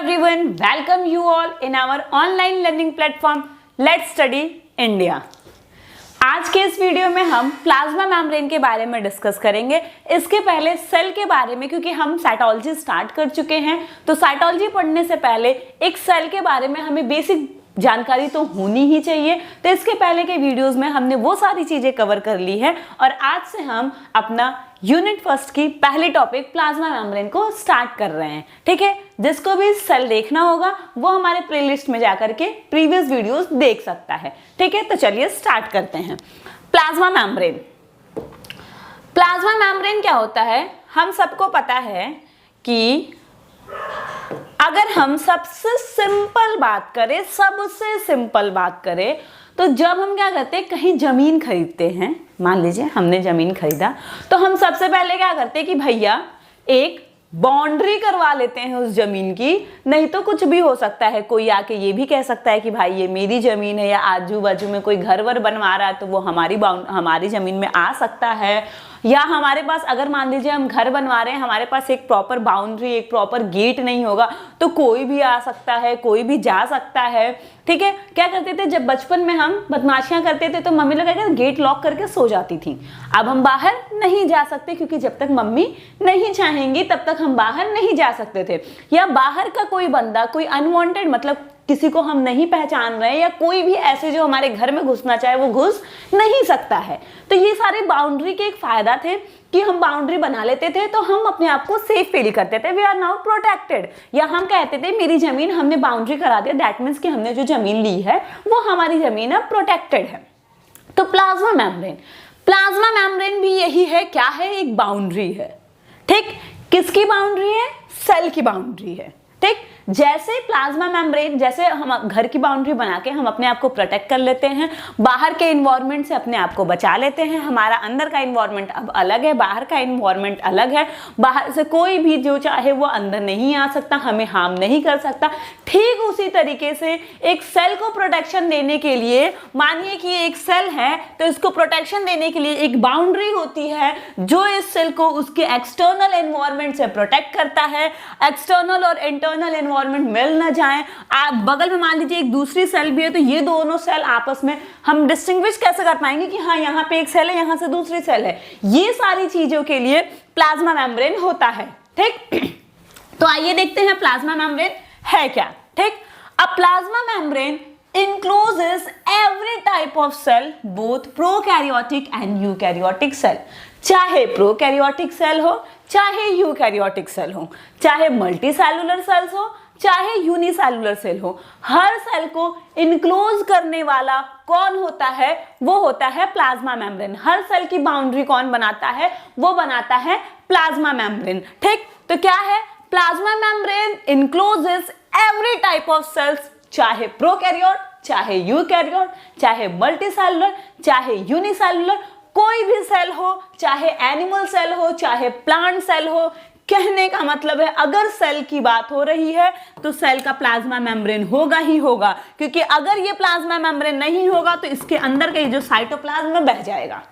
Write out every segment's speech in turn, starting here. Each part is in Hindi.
everyone, welcome you all in our online learning platform Let's Study India। आज के इस वीडियो में हम प्लाज्मा मेम्ब्रेन के बारे में डिस्कस करेंगे। इसके पहले सेल के बारे में, क्योंकि हम साइटोलॉजी स्टार्ट कर चुके हैं, तो साइटोलॉजी पढ़ने से पहले एक सेल के बारे में हमें बेसिक जानकारी तो होनी ही चाहिए। तो इसके पहले के वीडियोस में हमने वो सारी चीजें कवर कर ली है और आज से हम अपना यूनिट फर्स्ट की पहली टॉपिक प्लाज्मा मेम्ब्रेन को स्टार्ट कर रहे हैं। ठीक है, जिसको भी सेल देखना होगा वो हमारे प्लेलिस्ट में जाकर के प्रीवियस वीडियोस देख सकता है। ठीक है, तो चलिए स्टार्ट करते हैं। प्लाज्मा मेम्ब्रेन, प्लाज्मा मेम्ब्रेन क्या होता है? हम सबको पता है कि अगर हम सबसे सिंपल बात करें, सबसे सिंपल बात करें, तो जब हम क्या करते हैं, कहीं जमीन खरीदते हैं, मान लीजिए हमने जमीन खरीदा, तो हम सबसे पहले क्या करते हैं कि भैया एक बाउंड्री करवा लेते हैं उस जमीन की। नहीं तो कुछ भी हो सकता है, कोई आके ये भी कह सकता है कि भाई ये मेरी जमीन है, या आजू बाजू में कोई घर वर बनवा रहा है तो वो हमारी जमीन में आ सकता है। या हमारे पास अगर मान लीजिए हम घर बनवा रहे हैं, हमारे पास एक प्रॉपर बाउंड्री, एक प्रॉपर गेट नहीं होगा, तो कोई भी आ सकता है, कोई भी जा सकता है। ठीक है, क्या करते थे जब बचपन में हम बदमाशियां करते थे तो मम्मी लोग कहते गेट लॉक करके सो जाती थी। अब हम बाहर नहीं जा सकते, क्योंकि जब तक मम्मी नहीं चाहेंगी तब तक हम बाहर नहीं जा सकते थे। या बाहर का कोई बंदा, कोई अनवांटेड, मतलब किसी को हम नहीं पहचान रहे, या कोई भी ऐसे जो हमारे घर में घुसना चाहे वो घुस नहीं सकता है। तो ये सारे बाउंड्री के एक फायदा थे कि हम बाउंड्री बना लेते थे तो हम अपने आप को सेफ फील करते थे, वी आर नाउ प्रोटेक्टेड। या हम कहते थे मेरी जमीन, हमने बाउंड्री करा दिया, दैट मीन्स कि हमने जो जमीन ली है वो हमारी जमीन है, प्रोटेक्टेड है। तो प्लाज्मा मेम्ब्रेन, प्लाज्मा मेम्ब्रेन भी यही है, क्या है? एक बाउंड्री है। ठीक, किसकी बाउंड्री है? सेल की बाउंड्री है। ठीक, जैसे प्लाज्मा मेम्ब्रेन, जैसे हम घर की बाउंड्री बना के हम अपने आप को प्रोटेक्ट कर लेते हैं, बाहर के इन्वायरमेंट से अपने आप को बचा लेते हैं। हमारा अंदर का इन्वायरमेंट अब अलग है, बाहर का इन्वायरमेंट अलग है। बाहर से कोई भी जो चाहे वो अंदर नहीं आ सकता, हमें हार्म नहीं कर सकता। ठीक उसी तरीके से एक सेल को प्रोटेक्शन देने के लिए, मानिए कि एक सेल है तो इसको प्रोटेक्शन देने के लिए एक बाउंड्री होती है जो इस सेल को उसके एक्सटर्नल एनवायरनमेंट से प्रोटेक्ट करता है। एक्सटर्नल और इंटरनल एनवायरनमेंट मिल ना जाए। आप बगल में मान लीजिए एक दूसरी सेल भी है, तो ये दोनों सेल आपस में हम डिस्टिंग्विश कैसे कर पाएंगे कि हाँ यहाँ पे एक सेल है, यहाँ से दूसरी सेल है। ये सारी चीजों के लिए प्लाज्मा मेम्ब्रेन होता है। ठीक, तो आइए देखते हैं प्लाज्मा मेम्ब्रेन है क्या। ठीक, a plasma membrane encloses every type of cell, both prokaryotic and eukaryotic cell। चाहे प्रोकैरियोटिक सेल हो, चाहे यूकैरियोटिक सेल हो, चाहे मल्टी सेलुलर सेल्स हो, चाहे यूनिसेलुलर सेल हो, हर सेल को इनक्लोज करने वाला कौन होता है? वो होता है प्लाज्मा मेम्ब्रेन। हर सेल की बाउंड्री कौन बनाता है? वो बनाता है प्लाज्मा मेम्ब्रेन। ठीक, तो क्या है? Plasma membrane encloses every type of cells, चाहे प्रोकैरियोट, चाहे यूकैरियोट, चाहे मल्टीसेलुलर, चाहे यूनिसेलुलर, कोई भी सेल हो, चाहे एनिमल सेल हो, चाहे प्लांट सेल हो। कहने का मतलब है अगर सेल की बात हो रही है तो सेल का प्लाज्मा मेम्ब्रेन होगा ही होगा, क्योंकि अगर ये प्लाज्मा मेम्ब्रेन नहीं होगा तो इसके अंदर का जो साइटोप्लाज्म में बह जाएगा।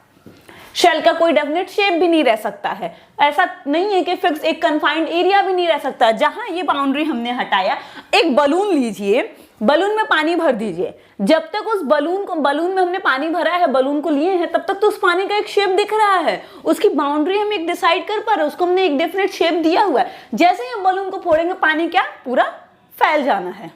शेल का कोई डेफिनेट शेप भी नहीं रह सकता है, ऐसा नहीं है कि फिक्स एक कन्फाइंड एरिया भी नहीं रह सकता। जहां ये बाउंड्री हमने हटाया, एक बलून लीजिए, बलून में पानी भर दीजिए, जब तक उस बलून में हमने पानी भरा है, बलून को लिए हैं, तब तक तो उस पानी का एक शेप दिख रहा है, उसकी बाउंड्री हम एक डिसाइड कर पा रहे हैं, उसको हमने एक डेफिनेट शेप दिया हुआ है। जैसे ही हम बलून को फोड़ेंगे, पानी क्या पूरा फैल जाना है,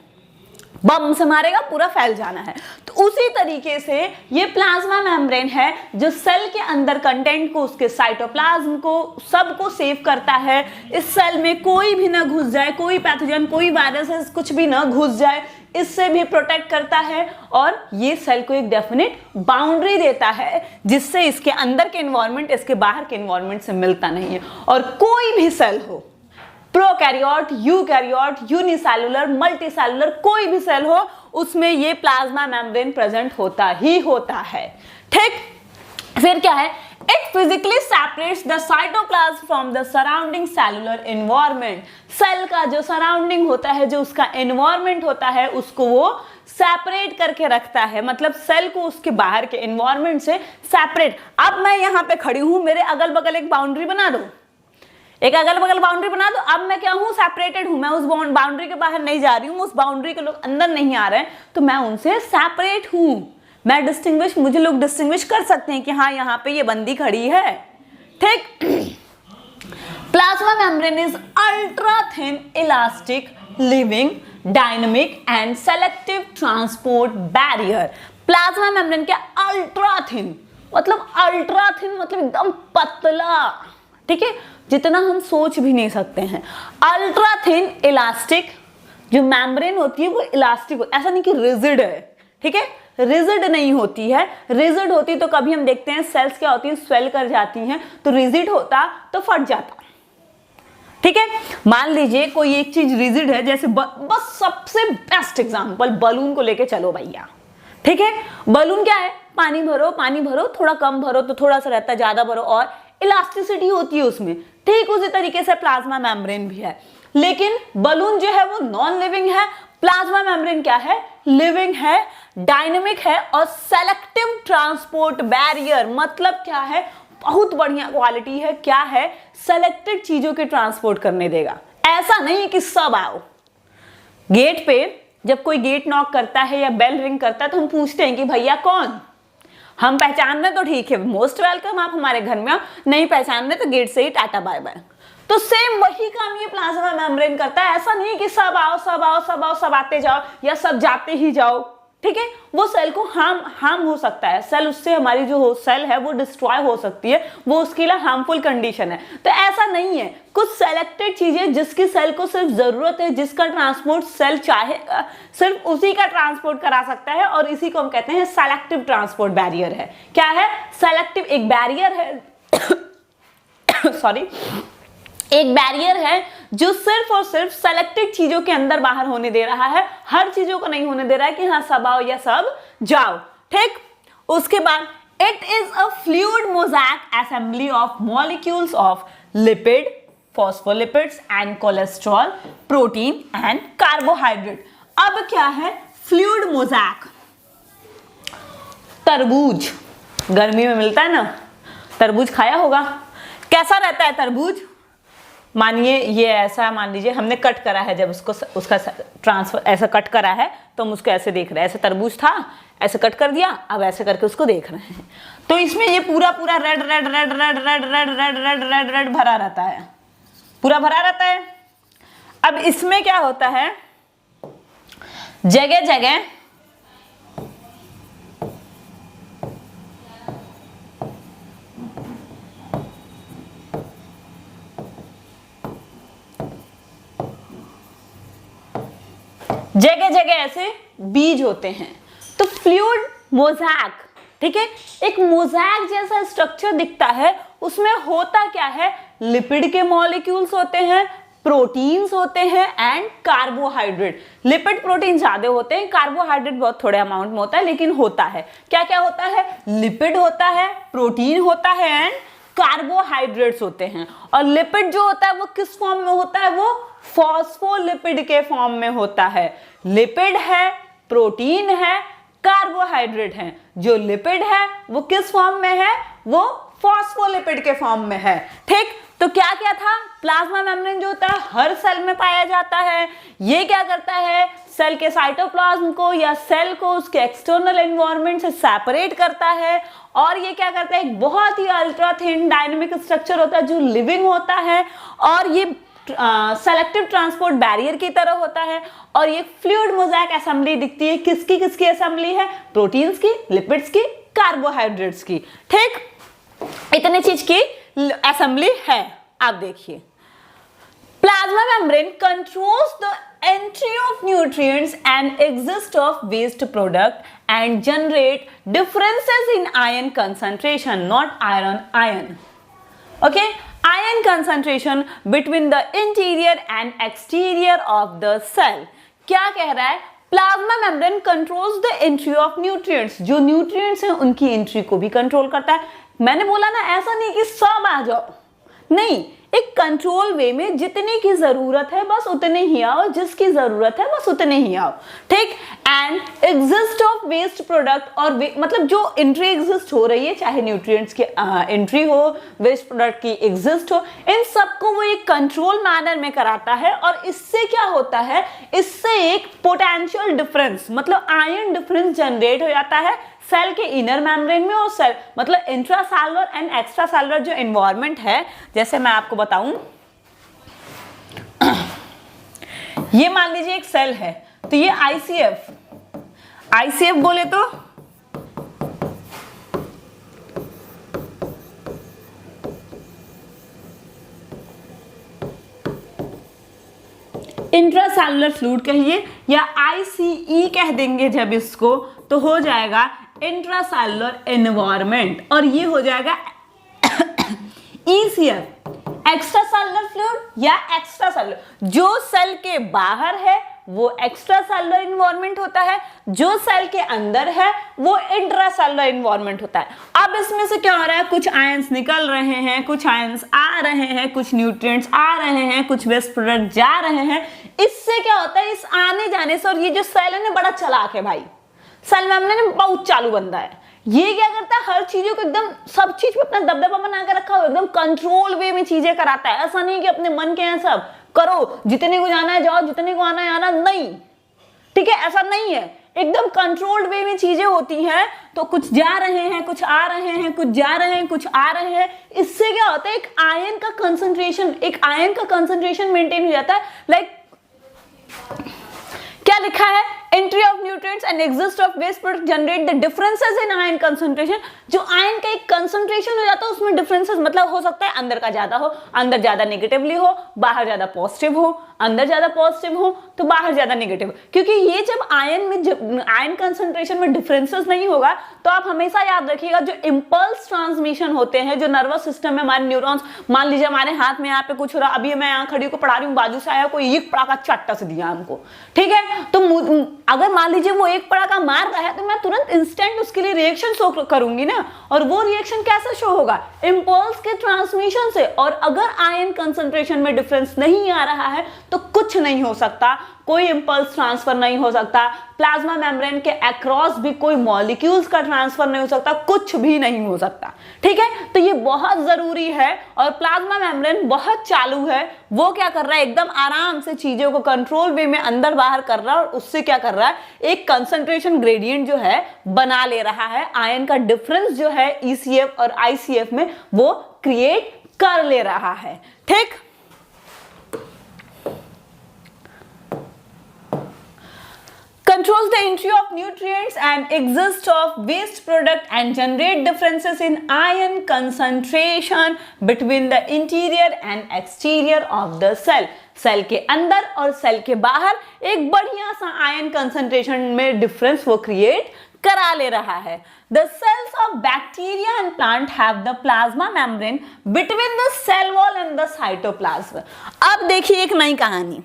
बम से मारेगा, पूरा फैल जाना है। तो उसी तरीके से ये प्लाज्मा मेम्ब्रेन है जो सेल के अंदर कंटेंट को, उसके साइटोप्लाज्म को, सबको सेव करता है। इस सेल में कोई भी ना घुस जाए, कोई पैथोजन, कोई वायरस कुछ भी ना घुस जाए, इससे भी प्रोटेक्ट करता है। और ये सेल को एक डेफिनेट बाउंड्री देता है जिससे इसके अंदर के एनवायरनमेंट इसके बाहर के एनवायरनमेंट से मिलता नहीं है। और कोई भी सेल हो, प्रोकैरियोट, यूकैरियोट, यूनिसेलुलर, मल्टीसेलुलर, कोई भी सेल हो, उसमें ये प्लाज्मा मेम्ब्रेन प्रेजेंट होता ही होता है। ठीक, फिर क्या है? It physically separates the cytoplasm from the surrounding cellular environment। Cell का जो सराउंडिंग होता है, जो उसका एनवायरनमेंट होता है, उसको वो सेपरेट करके रखता है। मतलब सेल को उसके बाहर के एनवायरनमेंट से सेपरेट। अब मैं यहाँ पे खड़ी हूं, मेरे अगल बगल एक बाउंड्री बना दो, एक अगल बगल बाउंड्री बना दो, अब मैं क्या हूं, सेपरेटेड हूं, मैं उस बाउंड्री के बाहर नहीं जा रही हूं, उस बाउंड्री के लोग अंदर नहीं आ रहे हैं, तो मैं उनसे सेपरेट हूं, मैं डिस्टिंग्विश, मुझे लोग डिस्टिंग्विश कर सकते हैं कि हाँ यहाँ पे ये बंदी खड़ी है, ठीक। Plasma membrane is ultra thin elastic living dynamic and selective transport barrier. Plasma membrane क्या, अल्ट्रा थिन मतलब एकदम पतला, ठीक है, जितना हम सोच भी नहीं सकते हैं। अल्ट्रा थिन इलास्टिक, जो मेम्ब्रेन होती है वो इलास्टिक, ऐसा नहीं कि रिजिड है, ठीक है, रिजिड नहीं होती है। रिजिड होती तो कभी हम देखते हैं सेल्स क्या होती है, स्वेल कर जाती हैं, तो रिजिड होता तो फट जाता, ठीक है। मान लीजिए कोई एक चीज रिजिड है, जैसे बस सबसे बेस्ट एग्जांपल बलून को लेके चलो भैया, ठीक है। बलून क्या है, पानी भरो, थोड़ा कम भरो तो थोड़ा सा रहता है, ज्यादा भरो और इलास्टिसिटी होती है उसमें, ठीक उसी तरीके से प्लाज्मा मेम्ब्रेन भी है। लेकिन बलून जो है वो नॉन लिविंग है, प्लाज्मा मेम्ब्रेन क्या है, लिविंग है, डायनेमिक है और सेलेक्टिव ट्रांसपोर्ट बैरियर, मतलब क्या है, बहुत बढ़िया क्वालिटी है, क्या है, सेलेक्टेड चीजों के ट्रांसपोर्ट करने देगा। ऐसा नहीं कि सब आओ। गेट पे जब कोई गेट नॉक करता है या बेल रिंग करता है तो हम पूछते हैं कि भैया कौन, हम पहचान रहे तो ठीक है, मोस्ट वेलकम, आप हमारे घर में आओ, नहीं पहचान रहे तो गेट से ही टाटा बाय बाय। तो सेम वही काम ये प्लाज्मा मेम्ब्रेन करता है। ऐसा नहीं कि सब आओ सब आते जाओ या सब जाते ही जाओ, ठीक है, वो सेल को हार्म हो सकता है, सेल उससे हमारी जो सेल है वो डिस्ट्रॉय हो सकती है, वो उसके लिए हार्मफुल कंडीशन है। तो ऐसा नहीं है, कुछ सेलेक्टेड चीजें जिसकी सेल को सिर्फ जरूरत है, जिसका ट्रांसपोर्ट सेल चाहे सिर्फ उसी का ट्रांसपोर्ट करा सकता है, और इसी को हम कहते हैं सेलेक्टिव ट्रांसपोर्ट बैरियर है। क्या है, सेलेक्टिव एक बैरियर है सॉरी, एक बैरियर है जो सिर्फ और सिर्फ सेलेक्टेड चीजों के अंदर बाहर होने दे रहा है, हर चीजों को नहीं होने दे रहा है कि हाँ सब आओ या सब जाओ, ठीक। उसके बाद it is a fluid mosaic assembly of molecules of lipid, phospholipids and cholesterol, protein and carbohydrate. अब क्या है फ्लूइड मोज़ेक, तरबूज गर्मी में मिलता है ना, तरबूज खाया होगा, कैसा रहता है तरबूज, मानिए ये ऐसा, मान लीजिए हमने कट करा है, जब उसका ट्रांसफर ऐसा कट करा है तो हम उसको ऐसे देख रहे हैं, ऐसे तरबूज था, ऐसे कट कर दिया, अब ऐसे करके उसको देख रहे हैं, तो इसमें ये पूरा red red red red red red red red red red भरा रहता है, पूरा भरा रहता है। अब इसमें क्या होता है, जगह जगह ऐसे बीज होते हैं, तो फ्लूइड मोज़ेक, ठीक है, एक मोज़ेक जैसा स्ट्रक्चर दिखता है, उसमें होता क्या है, लिपिड के मॉलिक्यूल्स होते हैं, प्रोटीन्स होते हैं एंड कार्बोहाइड्रेट। लिपिड प्रोटीन ज्यादा होते हैं, कार्बोहाइड्रेट बहुत थोड़े अमाउंट में होता है, लेकिन होता है, क्या क्या होता है, लिपिड होता है, प्रोटीन होता है एंड कार्बोहाइड्रेट्स होते हैं। और लिपिड जो होता है वो किस फॉर्म में होता है, वो फॉस्फोलिपिड के फॉर्म में होता है। लिपिड है, प्रोटीन है, कार्बोहाइड्रेट है। जो लिपिड है वो किस फॉर्म में है, वो फॉस्फोलिपिड के फॉर्म में है, ठीक। तो क्या क्या था, प्लाज्मा मेम्ब्रेन जो होता है हर सेल में पाया जाता है। ये क्या करता है, सेल के साइटोप्लाज्म को या सेल को उसके एक्सटर्नल एनवायरनमेंट से सेपरेट करता है। और ये क्या करता है, एक बहुत ही अल्ट्रा थिन डायनेमिक स्ट्रक्चर होता है जो लिविंग होता है, और ये सेलेक्टिव ट्रांसपोर्ट बैरियर की तरह होता है। और ये फ्लूइड मोज़ेक असेंबली दिखती है, किसकी किसकी असेंबली है, प्रोटीन्स की, लिपिड्स की, कार्बोहाइड्रेट्स की, ठीक। इतने चीज की असेंबली है। आप देखिए, plasma membrane controls the entry of nutrients and exist of waste product and generate differences in ion concentration, not iron. Okay, ion concentration between the interior and exterior of the cell. क्या कह रहा है, plasma membrane controls the entry of nutrients, जो न्यूट्रिएंट्स हैं उनकी एंट्री को भी कंट्रोल करता है। मैंने बोला ना, ऐसा नहीं कि सब आ जाओ, नहीं, एक कंट्रोल वे में जितनी की जरूरत है बस उतने ही आओ, जिसकी जरूरत है बस उतने ही आओ, ठीक। And exist of waste product, और मतलब जो एंट्री एग्जिस्ट हो रही है, चाहे न्यूट्रिएंट्स की एंट्री हो, वेस्ट प्रोडक्ट की एग्जिस्ट हो, इन सबको वो एक कंट्रोल मैनर में कराता है। और इससे क्या होता है, इससे एक पोटेंशियल डिफरेंस मतलब आयन डिफरेंस जनरेट हो जाता है सेल के इनर मेम्ब्रेन में। और सेल मतलब इंट्रासेलुलर एंड एक्स्ट्रासेलुलर जो एनवायरनमेंट है, जैसे मैं आपको बताऊं, ये मान लीजिए एक सेल है, तो ये आईसीएफ बोले तो इंट्रासेलुलर फ्लूइड कहिए या आईसीई कह देंगे जब इसको, तो हो जाएगा इंट्रासेलुलर एनवायरनमेंट। और ये हो जाएगा ईसीएफ, एक्स्ट्रासेलुलर फ्लूइड या एक्स्ट्रासेलुलर। जो सेल के बाहर है वो एक्स्ट्रासेलुलर एनवायरनमेंट होता है, जो सेल के अंदर है वो इंट्रासेलुलर एनवायरनमेंट होता है। अब इसमें से क्या हो रहा है, कुछ आयंस निकल रहे हैं, कुछ आयंस आ रहे हैं, कुछ न्यूट्रिएंट्स आ रहे हैं, कुछ वेस्ट प्रोडक्ट जा रहे हैं। इससे क्या होता है, इस आने जाने से, और ये जो सेल है ना बड़ा चालाक है भाई, सेल मेम्ब्रेन में बहुत चालू बंदा है। ये क्या करता है, हर चीजों को एकदम सब चीज पे अपना दबदबा बना के रखा हुआ, एकदम कंट्रोल वे में चीजें कराता है। ऐसा नहीं कि अपने मन के हैं सब करो, जितने को जाना है जाओ, जितने को आना है आना, नहीं, ठीक है, ऐसा नहीं है। एकदम कंट्रोल्ड वे में चीजें होती हैं। तो कुछ जा रहे हैं, कुछ आ रहे हैं, कुछ जा रहे हैं, कुछ आ रहे हैं। इससे क्या होता है, एक आयन का कंसंट्रेशन मेंटेन हो जाता है। लाइक क्या लिखा है, entry of nutrients and exist of waste product generate the differences in ion concentration. जो आयन का एक कंसंट्रेशन हो जाता है उसमें डिफरेंसेस मतलब हो सकता है अंदर का ज्यादा हो, अंदर ज्यादा नेगेटिवली हो, बाहर ज्यादा पॉजिटिव हो, अंदर ज्यादा पॉजिटिव हो तो बाहर ज्यादा नेगेटिव। क्योंकि ये जब आयन कंसंट्रेशन में डिफरेंसेस नहीं होगा, तो आप हमेशा याद रखिएगा जो इंपल्स ट्रांसमिशन होते हैं, जो नर्वस सिस्टम में हमारे न्यूरॉन्स, मान लीजिए हमारे हाथ में यहाँ पे कुछ हो रहा, अभी मैं यहाँ खड़ी होकर पढ़ा रही हूँ, बाजू से आया कोई एक पड़ाका चट्टा से दिया हमको, ठीक है, तो अगर मान लीजिए वो एक पड़ाका मार रहा है तो मैं तुरंत इंस्टेंट उसके लिए रिएक्शन शो करूंगी ना। और वो रिएक्शन कैसे शो होगा, इंपल्स के ट्रांसमिशन से। और अगर आयन कंसंट्रेशन में डिफरेंस नहीं आ रहा है तो कुछ नहीं हो सकता, कोई इंपल्स ट्रांसफर नहीं हो सकता, प्लाज्मा मेम्ब्रेन के अक्रॉस भी कोई मॉलिक्यूल्स का ट्रांसफर नहीं हो सकता, कुछ भी नहीं हो सकता, ठीक है। तो ये बहुत जरूरी है। और प्लाज्मा मेम्ब्रेन बहुत चालू है, वो क्या कर रहा है, एकदम आराम से चीजों को कंट्रोल वे में अंदर बाहर कर रहा है, और उससे क्या कर रहा है, एक कंसंट्रेशन ग्रेडियंट जो है बना ले रहा है। आयन का डिफरेंस जो है ईसीएफ और आईसीएफ में वो क्रिएट कर ले रहा है, ठीक। Controls the entry of nutrients and exist of waste product and generate differences in ion concentration between the interior and exterior of the cell. Cell के अंदर और सेल के बाहर एक बढ़िया सा आयन कंसंट्रेशन में डिफरेंस वो क्रिएट करा ले रहा है। The cells of bacteria and plant have the plasma membrane between the cell wall and the cytoplasm. अब देखिए एक नई कहानी,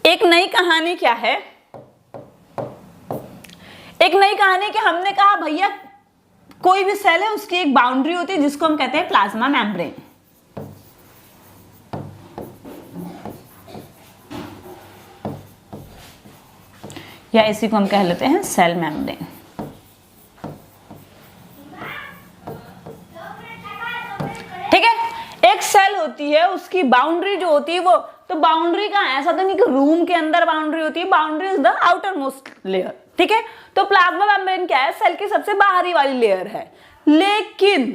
एक नई कहानी क्या है, एक नई कहानी कि हमने कहा भैया कोई भी सेल है उसकी एक बाउंड्री होती है जिसको हम कहते हैं प्लाज्मा मेम्ब्रेन। या इसी को हम कह लेते हैं सेल मेम्ब्रेन। ठीक है, एक सेल होती है उसकी बाउंड्री जो होती है वो, तो बाउंड्री का ऐसा तो नहीं कि रूम के अंदर बाउंड्री होती है, boundary is the outer most layer, ठीक है। तो प्लाज्मा मेम्ब्रेन क्या है, सेल की सबसे बाहरी वाली लेयर है। लेकिन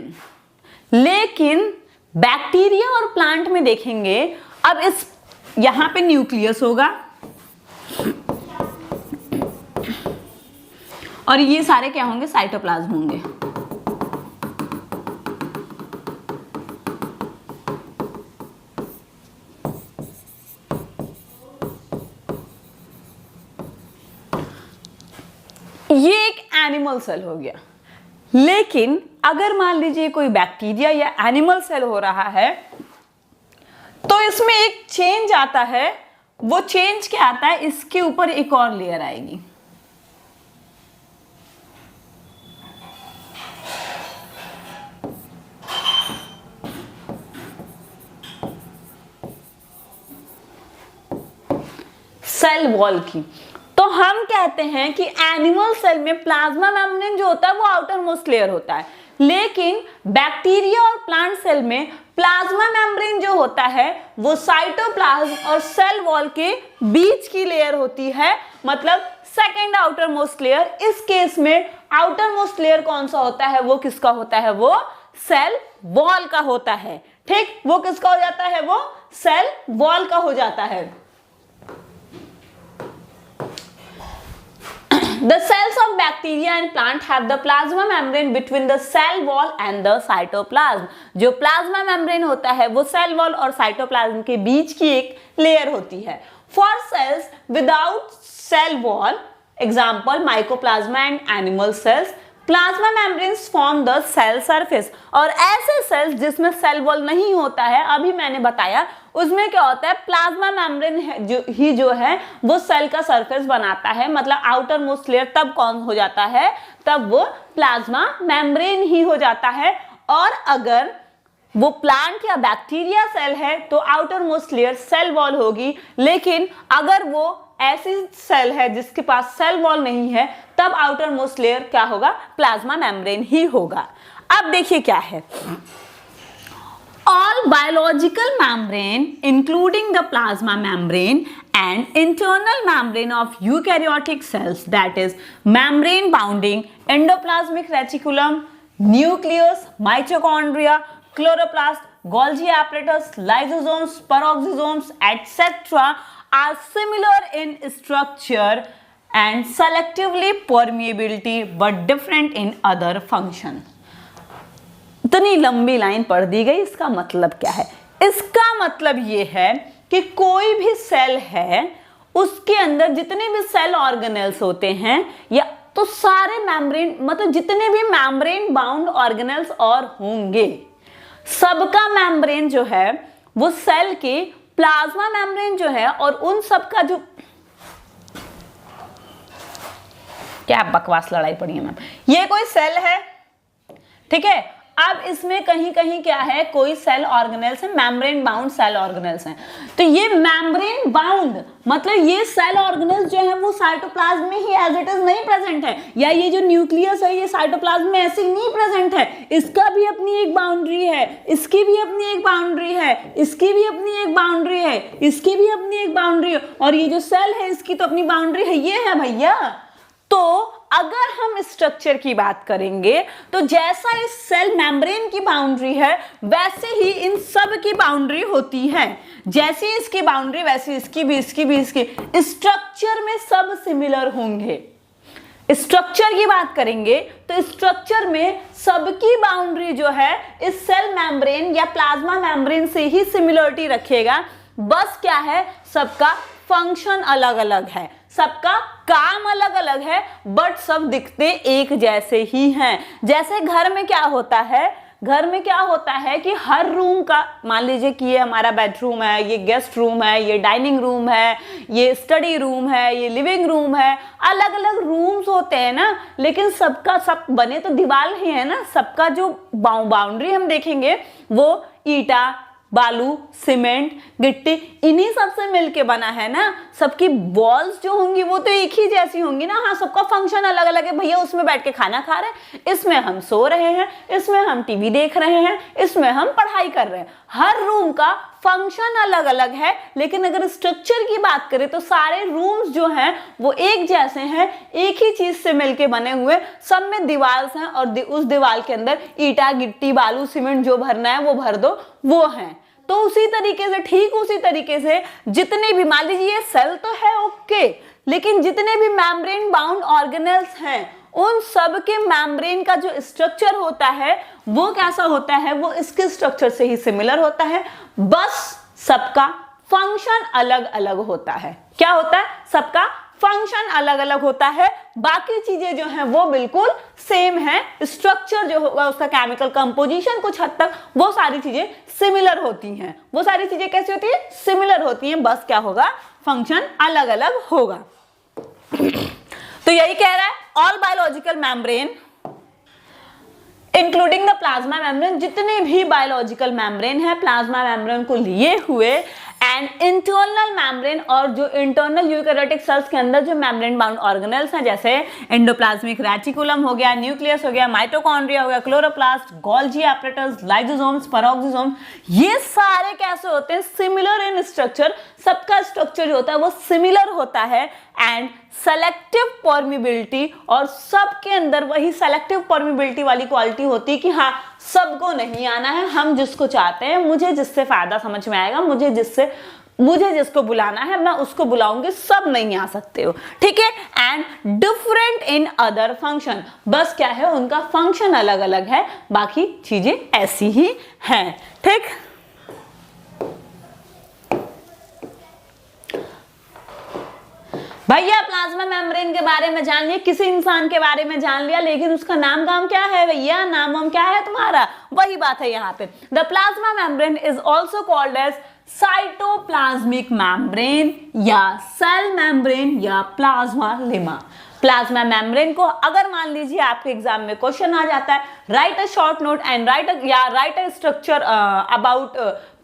बैक्टीरिया और प्लांट में देखेंगे, अब इस यहां पे न्यूक्लियस होगा और ये सारे क्या होंगे, साइटोप्लाज्म होंगे। ये एक एनिमल सेल हो गया। लेकिन अगर मान लीजिए कोई बैक्टीरिया या एनिमल सेल हो रहा है तो इसमें एक चेंज आता है। वो चेंज क्या आता है, इसके ऊपर एक और लेयर आएगी। सेल वॉल की। तो हम कहते हैं कि एनिमल सेल में प्लाज्मा मेम्ब्रेन जो होता है वो आउटर मोस्ट लेयर होता है, लेकिन बैक्टीरिया और प्लांट सेल में प्लाज्मा मेम्ब्रेन जो होता है वो साइटोप्लाज्म और सेल वॉल के बीच की लेयर होती है, मतलब सेकेंड आउटर मोस्ट लेयर। इस केस में आउटर मोस्ट लेयर कौन सा होता है, वो किसका होता है, वो सेल वॉल का होता है। ठीक, वो किसका हो जाता है, वो सेल वॉल का हो जाता है। The cells of bacteria and plant have the plasma membrane between the cell wall and the cytoplasm। जो प्लाज्मा मेम्ब्रेन होता है वो सेल वॉल और साइटोप्लाज्म के बीच की एक लेयर होती है। For cells without cell wall, example mycoplasma and animal cells, plasma membranes form the cell surface. और ऐसे सेल्स जिसमें सेल वॉल नहीं होता है, अभी मैंने बताया उसमें क्या होता है, प्लाज्मा मेम्ब्रेन जो है वो सेल का सरफेस बनाता है, मतलब आउटर मोस्ट लेयर तब कौन हो जाता है, तब वो प्लाज्मा मेम्ब्रेन ही हो जाता है। और अगर वो प्लांट या बैक्टीरिया सेल है तो outermost layer cell wall होगी, लेकिन अगर वो ऐसी सेल है जिसके पास सेल वॉल नहीं है तब आउटर मोस्ट लेयर क्या होगा, प्लाज्मा मेम्ब्रेन ही होगा। अब देखिए क्या है, all biological membrane including the plasma membrane and internal membrane of eukaryotic cells, that is membrane bounding endoplasmic reticulum, nucleus, mitochondria, chloroplast, Golgi apparatus, lysosomes, peroxisomes, etc. are similar in structure and selectively permeability but different in other function। इतनी लंबी लाइन पढ़ दी गई, इसका मतलब क्या है, इसका मतलब ये है कि कोई भी सेल है उसके अंदर जितने भी सेल ऑर्गेनेल्स होते हैं या तो सारे मेम्ब्रेन, मतलब जितने भी मेम्ब्रेन बाउंड ऑर्गेनेल्स और होंगे, सबका मेम्ब्रेन जो है वो सेल के प्लाज्मा मेम्ब्रेन जो है और उन सब का जो, क्या बकवास लड़ाई पड़ी है मैम, ये कोई सेल है, ठीक है। अब इसमें कहीं कहीं क्या है, कोई सेल ऑर्गेनेल्स है, मेम्ब्रेन बाउंड सेल ऑर्गेनेल्स हैं। तो ये मेम्ब्रेन बाउंड मतलब ये सेल ऑर्गेनेल्स जो है वो साइटोप्लाज्म में ही एज इट इज नहीं प्रेजेंट है, या ये जो न्यूक्लियस है ये साइटोप्लाज्म में ऐसे ही नहीं प्रेजेंट है, इसका भी अपनी एक बाउंड्री है, इसकी भी अपनी एक बाउंड्री है, इसकी भी अपनी एक बाउंड्री है, इसकी भी अपनी एक बाउंड्री है, और ये जो सेल है इसकी तो अपनी बाउंड्री है, ये है भैया। तो अगर हम स्ट्रक्चर की बात करेंगे तो जैसा इस सेल मेम्ब्रेन की बाउंड्री है वैसे ही इन सब की बाउंड्री होती है, जैसी इसकी बाउंड्री वैसी इसकी भी, इसकी भी, इसकी। स्ट्रक्चर में सब सिमिलर होंगे। स्ट्रक्चर की बात करेंगे तो स्ट्रक्चर में सबकी बाउंड्री जो है इस सेल मेम्ब्रेन या प्लाज्मा मेम्ब्रेन से ही सिमिलरिटी रखेगा। बस क्या है, सबका फंक्शन अलग अलग है, सबका काम अलग अलग है, बट सब दिखते एक जैसे ही हैं। जैसे घर में क्या होता है, घर में क्या होता है कि हर रूम का, मान लीजिए कि ये हमारा बेडरूम है, ये गेस्ट रूम है, ये डाइनिंग रूम है, ये स्टडी रूम है, ये लिविंग रूम है, अलग अलग रूम्स होते हैं ना, लेकिन सबका सब बने तो दीवार ही है ना। सबका जो बाउंड्री हम देखेंगे वो ईटा, बालू, सीमेंट, गिट्टी, इन्हीं सबसे मिलके बना है ना। सबकी वॉल्स जो होंगी वो तो एक ही जैसी होंगी ना। हाँ, सबका फंक्शन अलग अलग है। भैया उसमें बैठ के खाना खा रहे हैं, इसमें हम सो रहे हैं, इसमें हम टीवी देख रहे हैं, इसमें हम पढ़ाई कर रहे हैं। हर रूम का फंक्शन अलग अलग है, लेकिन अगर स्ट्रक्चर की बात करें तो सारे रूम्स जो हैं वो एक जैसे हैं, एक ही चीज से मिलके बने हुए, सब में दीवार हैं और उस दीवार के अंदर ईटा, गिट्टी, बालू, सीमेंट जो भरना है वो भर दो, वो है। तो उसी तरीके से, ठीक उसी तरीके से जितने भी, मान लीजिए सेल तो है ओके, लेकिन जितने भी मेम्ब्रेन बाउंड ऑर्गेनेल्स हैं उन सब के मेम्ब्रेन का जो स्ट्रक्चर होता है वो कैसा होता है, वो इसके स्ट्रक्चर से ही सिमिलर होता है, बस सबका फंक्शन अलग अलग होता है। क्या होता है, सबका फंक्शन अलग अलग होता है, बाकी चीजें जो हैं वो बिल्कुल सेम है। स्ट्रक्चर जो होगा, उसका केमिकल कंपोजिशन कुछ हद तक, वो सारी चीजें सिमिलर होती हैं। वो सारी चीजें कैसी होती है, सिमिलर होती हैं, बस क्या होगा, फंक्शन अलग अलग होगा। तो यही कह रहा है, all biological membrane including the plasma membrane, जितने भी बायोलॉजिकल मेम्ब्रेन है प्लाज्मा मेम्ब्रेन को लिए हुए, एंड इंटरनल मेम्ब्रेन, और जो इंटरनल यूकैरियोटिक सेल्स के अंदर जो मेम्ब्रेन बाउंड ऑर्गेनेल्स हैं, जैसे एंडोप्लाज्मिक रेटिकुलम हो गया, न्यूक्लियस हो गया, माइटोकॉन्ड्रिया हो गया, क्लोरोप्लास्ट, गोल्गी एपरेटस, लाइसोसोम्स, पेरोक्सोसोम, ये सारे कैसे होते हैं? सिमिलर इन स्ट्रक्चर, सबका स्ट्रक्चर जो होता है वो सिमिलर होता है, एंड सेलेक्टिव परमिबिलिटी, और सबके अंदर वही सेलेक्टिव परमिबिलिटी वाली क्वालिटी होती है कि हाँ सबको नहीं आना है, हम जिसको चाहते हैं, मुझे जिससे फायदा समझ में आएगा, मुझे जिसको बुलाना है मैं उसको बुलाऊंगी, सब नहीं आ सकते हो, ठीक है। And different in other function, बस क्या है उनका फंक्शन अलग अलग है, बाकी चीजें ऐसी ही हैं, ठीक। भैया प्लाज्मा मेम्ब्रेन के बारे में जान लिया, किसी इंसान के बारे में जान लिया, लेकिन उसका नाम काम क्या है भैया? नाम हम क्या है तुम्हारा? वही बात है यहाँ पे। The plasma membrane is also called as cytoplasmic membrane या सेल मेम्ब्रेन या प्लाज्मा लेमा। प्लाज्मा मेम्ब्रेन को अगर मान लीजिए आपके एग्जाम में क्वेश्चन आ जाता है, right a short note and right a structure about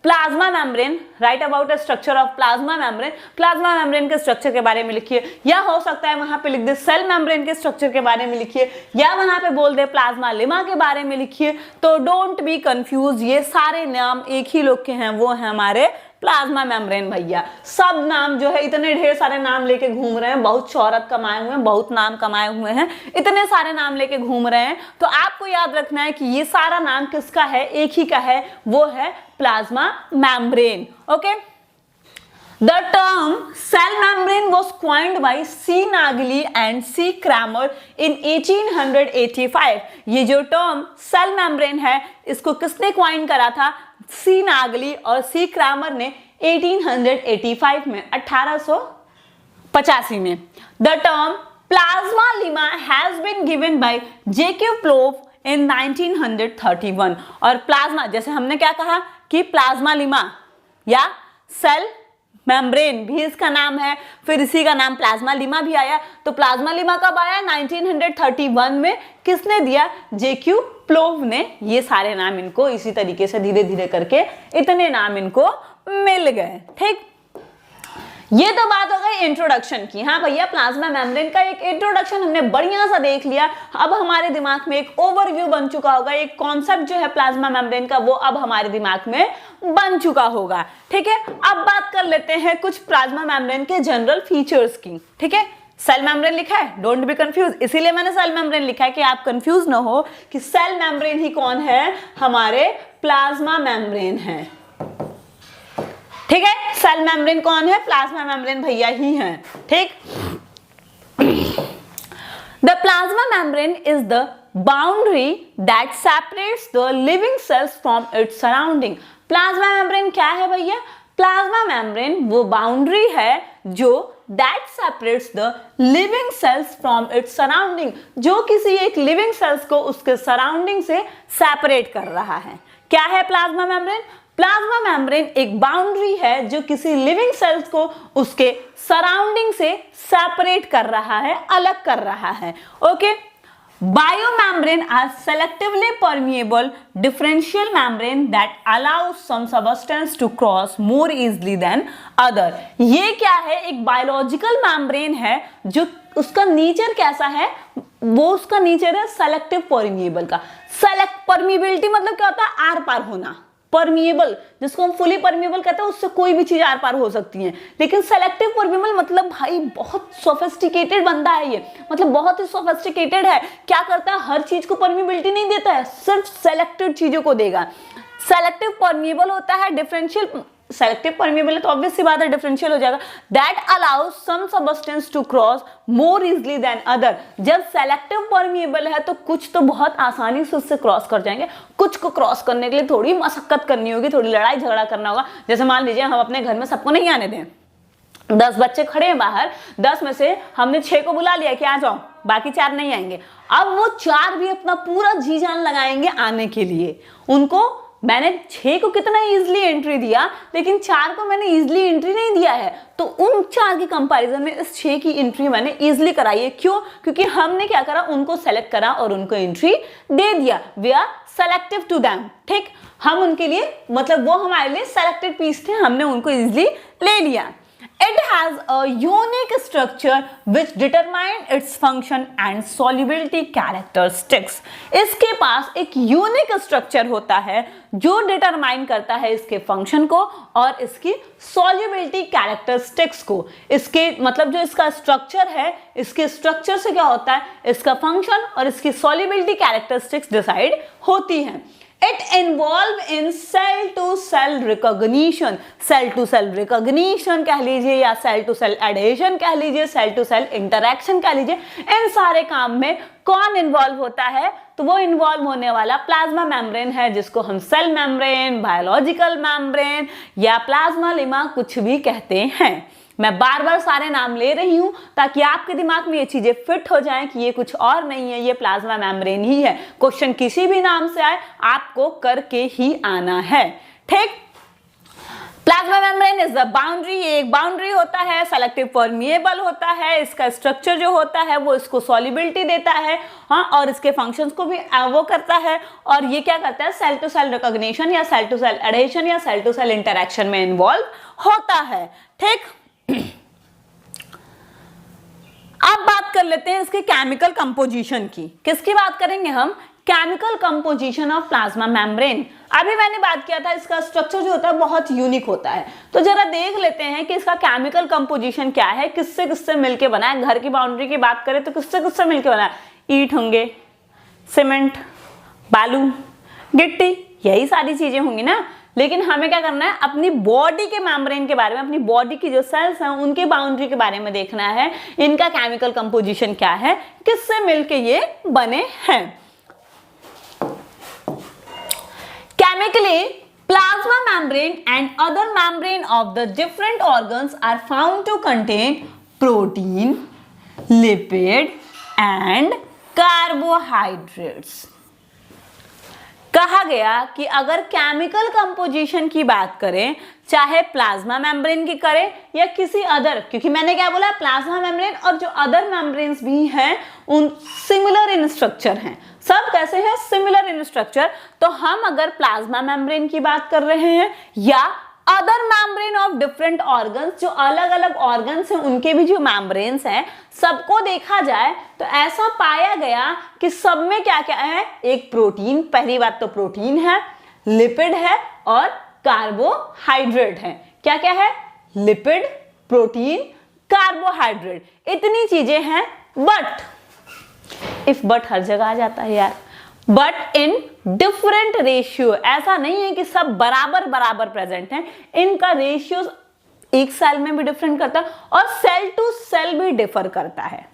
plasma membrane, right about a structure of plasma membrane, plasma membrane के स्ट्रक्चर के बारे में लिखिए, या हो सकता है वहां पे लिख दे सेल मेम्ब्रेन के स्ट्रक्चर के बारे में लिखिए, या वहां पे बोल दे प्लाज्मा लेमा के बारे में लिखिए। तो डोंट बी कंफ्यूज, ये सारे नाम एक ही लोग के हैं, वो है हमारे प्लाज्मा मेम्ब्रेन भैया। सब नाम जो है इतने ढेर सारे नाम लेके घूम रहे हैं, बहुत शोहरत कमाए हुए हैं, बहुत नाम कमाए हुए हैं, इतने सारे नाम लेके घूम रहे हैं, तो आपको याद रखना है कि ये सारा नाम किसका है? एक ही का है, वो है plasma membrane, okay. The term cell membrane was coined by C. Nageli and C. Kramer in 1885। ये जो टर्म सेल मेम्ब्रेन है, इसको किसने क्वाइन करा था? सी नागली और सी क्रैमर ने 1885 में, 1885 में। The term plasmalemma has been given by Jacob Plowe in 1931। और प्लाज्मा, जैसे हमने क्या कहा कि प्लाज्मा लेमा या सेल मेम्ब्रेन भी इसका नाम है, फिर इसी का नाम प्लाज्मा लेमा भी आया। तो प्लाज्मा लेमा कब आया? 1931 में। किसने दिया? जेक्यू प्लोव ने। ये सारे नाम इनको इसी तरीके से धीरे धीरे करके इतने नाम इनको मिल गए, ठीक। ये तो बात हो गई इंट्रोडक्शन की। हाँ भैया, प्लाज्मा मेम्ब्रेन का एक इंट्रोडक्शन हमने बढ़िया सा देख लिया। अब हमारे दिमाग में एक ओवरव्यू बन चुका होगा, एक कॉन्सेप्ट जो है प्लाज्मा मेम्ब्रेन का वो अब हमारे दिमाग में बन चुका होगा, ठीक है। अब बात कर लेते हैं कुछ प्लाज्मा मेम्ब्रेन के जनरल फीचर्स की, ठीक है। सेल मेम्ब्रेन लिखा है, डोंट बी कंफ्यूज, इसीलिए मैंने सेल मेम्ब्रेन लिखा है कि आप कंफ्यूज ना हो कि सेल मेम्ब्रेन ही कौन है? हमारे प्लाज्मा मेम्ब्रेन है, ठीक है। सेल मेम्ब्रेन कौन है? प्लाज्मा मेम्ब्रेन भैया ही हैं, ठीक। The plasma membrane is the boundary that separates the living cells from its surrounding. Plasma membrane क्या है भैया? प्लाज्मा मेम्ब्रेन वो बाउंड्री है जो that separates the living cells from its surrounding, जो किसी एक लिविंग सेल्स को उसके सराउंडिंग से सेपरेट कर रहा है। क्या है प्लाज्मा मेम्ब्रेन? प्लाज्मा मेम्ब्रेन एक बाउंड्री है जो किसी लिविंग सेल्स को उसके सराउंडिंग से सेपरेट कर रहा है, अलग कर रहा है, okay. Biomembrane are selectively permeable differential membrane that allows some substance to cross more easily than other। ये क्या है? एक बायोलॉजिकल मेम्ब्रेन है जो उसका नेचर कैसा है? वो उसका नेचर है सेलेक्टिव परमिएबल का। सेलेक्ट परमिएबिलिटी मतलब क्या होता है? आर पार होना। परमिएबल जिसको हम फुली परमिएबल कहते हैं, उससे कोई भी चीज आर पार हो सकती है। लेकिन सेलेक्टिव परमिएबल मतलब भाई बहुत सोफिस्टिकेटेड बंदा है ये, मतलब बहुत ही सोफिस्टिकेटेड है। क्या करता है? हर चीज को परमिएबिलिटी नहीं देता है, सिर्फ सेलेक्टेड चीजों को देगा। सेलेक्टिव परमिएबल होता है डिफरेंशियल, सेलेक्टिव परमिएबल है तो ऑब्वियस सी बात है डिफरेंशियल हो जाएगा। That allows some substance to cross more easily than other. जब सेलेक्टिव परमिएबल है तो कुछ तो बहुत आसानी से उससे क्रॉस कर जाएंगे, कुछ को क्रॉस करने के लिए थोड़ी मशक्कत करनी होगी, थोड़ी लड़ाई झगड़ा करना होगा। जैसे मान लीजिए हम अपने घर में सबको नहीं आने दें, 10 बच्चे खड़े हैं बाहर, 10 में से हमने 6 को बुला लिया कि आ जाओ, बाकी 4 नहीं आएंगे। अब वो 4 भी अपना पूरा जी जान लगाएंगे आने के लिए। उनको मैंने 6 को कितना इजीली एंट्री दिया, लेकिन 4 को मैंने इजीली एंट्री नहीं दिया है, तो उन 4 की कंपैरिजन में इस 6 की एंट्री मैंने इजीली कराई है। क्यों? क्योंकि हमने क्या करा, उनको सेलेक्ट करा और उनको एंट्री दे दिया। वे आर सेलेक्टिव टू देम, ठीक, हम उनके लिए मतलब वो हमारे लिए सेलेक्टेड पीस थे, हमने उनको इजिली ले लिया। It has a unique structure which determine its function and solubility characteristics. इसके पास एक यूनिक स्ट्रक्चर होता है जो डिटरमाइन करता है इसके फंक्शन को और इसकी सॉल्युबिलिटी कैरेक्टरिस्टिक्स को। इसके मतलब जो इसका स्ट्रक्चर है, इसके स्ट्रक्चर से क्या होता है, इसका फंक्शन और इसकी सॉल्युबिलिटी कैरेक्टरिस्टिक्स डिसाइड होती हैं। It involve in cell to cell recognition, cell to cell recognition कह लीजिए या cell to cell adhesion कह लीजिए, cell to cell interaction कह लीजिए। इन सारे काम में कौन इन्वॉल्व होता है, तो वो इन्वॉल्व होने वाला प्लाज्मा मेम्ब्रेन है, जिसको हम सेल मेम्ब्रेन, बायोलॉजिकल मेम्ब्रेन या प्लाज्मा लेमा कुछ भी कहते हैं। मैं बार बार सारे नाम ले रही हूं ताकि आपके दिमाग में ये चीजें फिट हो जाएं कि ये कुछ और नहीं है, ये प्लाज्मा मेम्ब्रेन ही है। क्वेश्चन किसी भी नाम से आए आपको करके ही आना है, ठीक। Plasma membrane is the boundary, ये एक बाउंड्री होता है, सेलेक्टिव परमिएबल होता है, इसका स्ट्रक्चर जो होता है वो इसको सॉल्युबिलिटी देता है, हाँ, और इसके फंक्शंस को भी वो करता है। और ये क्या करता है, सेल टू सेल रिकॉग्निशन या सेल टू सेल एडेशन या सेल टू सेल इंटरेक्शन में इन्वॉल्व होता है, ठीक। अब बात कर लेते हैं इसके केमिकल कंपोजिशन की। किसकी बात करेंगे हम, chemical composition of plasma membrane. अभी मैंने बात किया था इसका स्ट्रक्चर जो होता है बहुत यूनिक होता है, तो जरा देख लेते हैं कि इसका केमिकल कंपोजिशन क्या है, किससे किससे मिलके बना है। घर की बाउंड्री की बात करें तो किससे किससे मिलके बना है, ईंट होंगे, सीमेंट, बालू, गिट्टी, यही सारी चीजें होंगी ना। लेकिन हमें क्या करना है, अपनी बॉडी के मेम्ब्रेन के बारे में, अपनी बॉडी की जो सेल्स हैं उनके बाउंड्री के बारे में देखना है, इनका केमिकल कंपोजिशन क्या है, किससे मिलके ये बने हैं। Chemically plasma membrane and other membrane of the different organs are found to contain protein, lipid and carbohydrates। कहा गया कि अगर केमिकल कंपोजिशन की बात करें, चाहे प्लाज्मा मेम्ब्रेन की करें या किसी अदर, क्योंकि मैंने क्या बोला, प्लाज्मा मेम्ब्रेन और जो अदर मेम्ब्रेन्स भी हैं उन सिमिलर इन स्ट्रक्चर हैं। सब कैसे हैं, सिमिलर इन स्ट्रक्चर। तो हम अगर प्लाज्मा मेम्ब्रेन की बात कर रहे हैं या other membrane of different organs, जो अलग अलग ऑर्गन्स हैं उनके भी जो मेम्ब्रेन्स हैं, सबको देखा जाए तो ऐसा पाया गया कि सब में क्या क्या है, एक प्रोटीन, पहली बात तो प्रोटीन है, लिपिड है और कार्बोहाइड्रेट है। क्या क्या है, लिपिड, प्रोटीन, कार्बोहाइड्रेट, इतनी चीजें हैं। बट इफ बट हर जगह आ जाता है यार, बट इन डिफरेंट रेशियो, ऐसा नहीं है कि सब बराबर बराबर प्रेजेंट हैं, इनका रेशियो एक सेल में भी डिफरेंट करता है और सेल टू सेल भी डिफर करता है।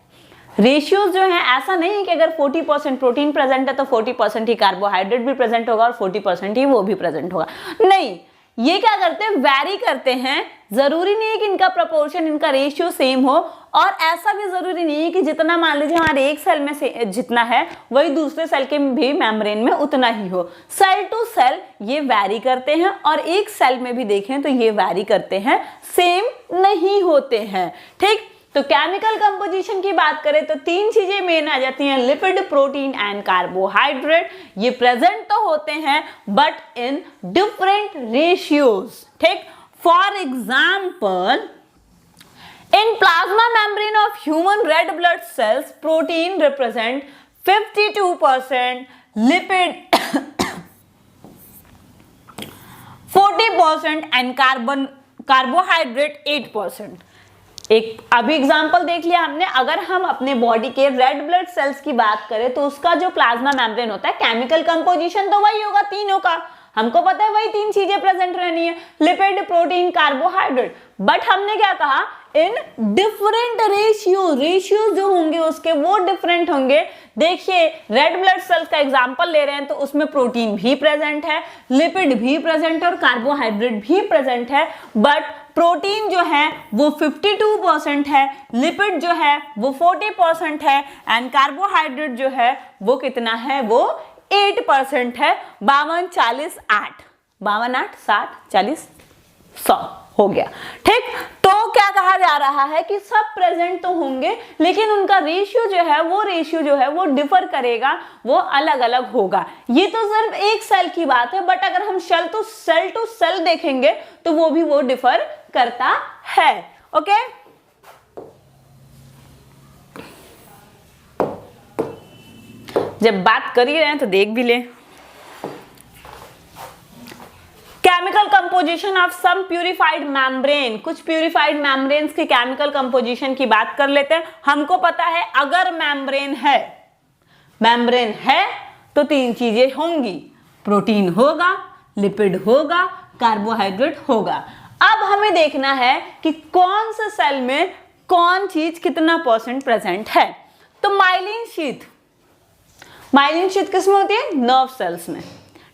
रेशियोज जो है, ऐसा नहीं है कि अगर 40% प्रोटीन प्रेजेंट है तो 40% ही कार्बोहाइड्रेट भी प्रेजेंट होगा और 40% ही वो भी प्रेजेंट होगा, नहीं। ये क्या करते हैं, वैरी करते हैं। जरूरी नहीं है कि इनका प्रोपोर्शन, इनका रेशियो सेम हो, और ऐसा भी जरूरी नहीं है कि जितना मान लीजिए हमारे एक सेल में से जितना है वही दूसरे सेल के भी मेम्ब्रेन में उतना ही हो। सेल टू सेल ये वैरी करते हैं और एक सेल में भी देखें तो ये वैरी करते हैं, सेम नहीं होते हैं, ठीक। तो केमिकल कंपोजिशन की बात करें तो तीन चीजें मेन आ जाती हैं, लिपिड, प्रोटीन एंड कार्बोहाइड्रेट। ये प्रेजेंट तो होते हैं बट इन डिफरेंट रेशियोज, ठीक। For example, in plasma membrane of human red blood cells, protein represent 52%, lipid 40% and carbohydrate 8%। एक अभी एग्जांपल देख लिया हमने। अगर हम अपने बॉडी के रेड ब्लड सेल्स की बात करें तो उसका जो प्लाज्मा मेम्ब्रेन होता है, केमिकल कंपोजिशन तो वही होगा तीनों का, हमको पता है वही तीन चीजें प्रेजेंट रहनी है, लिपिड, प्रोटीन, कार्बोहाइड्रेट। बट हमने क्या कहा, इन डिफरेंट रेशियो जो होंगे उसके वो डिफरेंट होंगे। देखिए रेड ब्लड सेल्स का एग्जांपल ले रहे हैं तो उसमें प्रोटीन भी प्रेजेंट है, लिपिड भी प्रेजेंट है और कार्बोहाइड्रेट भी प्रेजेंट है। बट प्रोटीन जो है वो 52% है, लिपिड जो है वो 40% है एंड कार्बोहाइड्रेट जो है वो कितना है, वो 8% है। 52, 40, 8, 52, 8, 60, 40, 100 हो गया, ठीक। तो क्या कहा जा बता रहा है कि सब प्रेजेंट तो होंगे लेकिन उनका रेशियो जो है वो डिफर करेगा, वो अलग अलग होगा। ये तो सिर्फ एक सेल की बात है, बट अगर हम सेल टू सेल देखेंगे तो वो डिफर करता है। ओके, जब बात कर ही रहे हैं तो देख भी ले। Chemical composition of some purified membrane, कुछ प्यूरिफाइड मेम्ब्रेन्स की केमिकल कंपोजिशन की बात कर लेते हैं। हमको पता है अगर मेम्ब्रेन है तो तीन चीजें होंगी, प्रोटीन होगा, लिपिड होगा, कार्बोहाइड्रेट होगा। अब हमें देखना है कि कौन से सेल में कौन चीज कितना % प्रेजेंट है। तो माइलिन शीथ किसमें होती है? नर्व सेल्स में।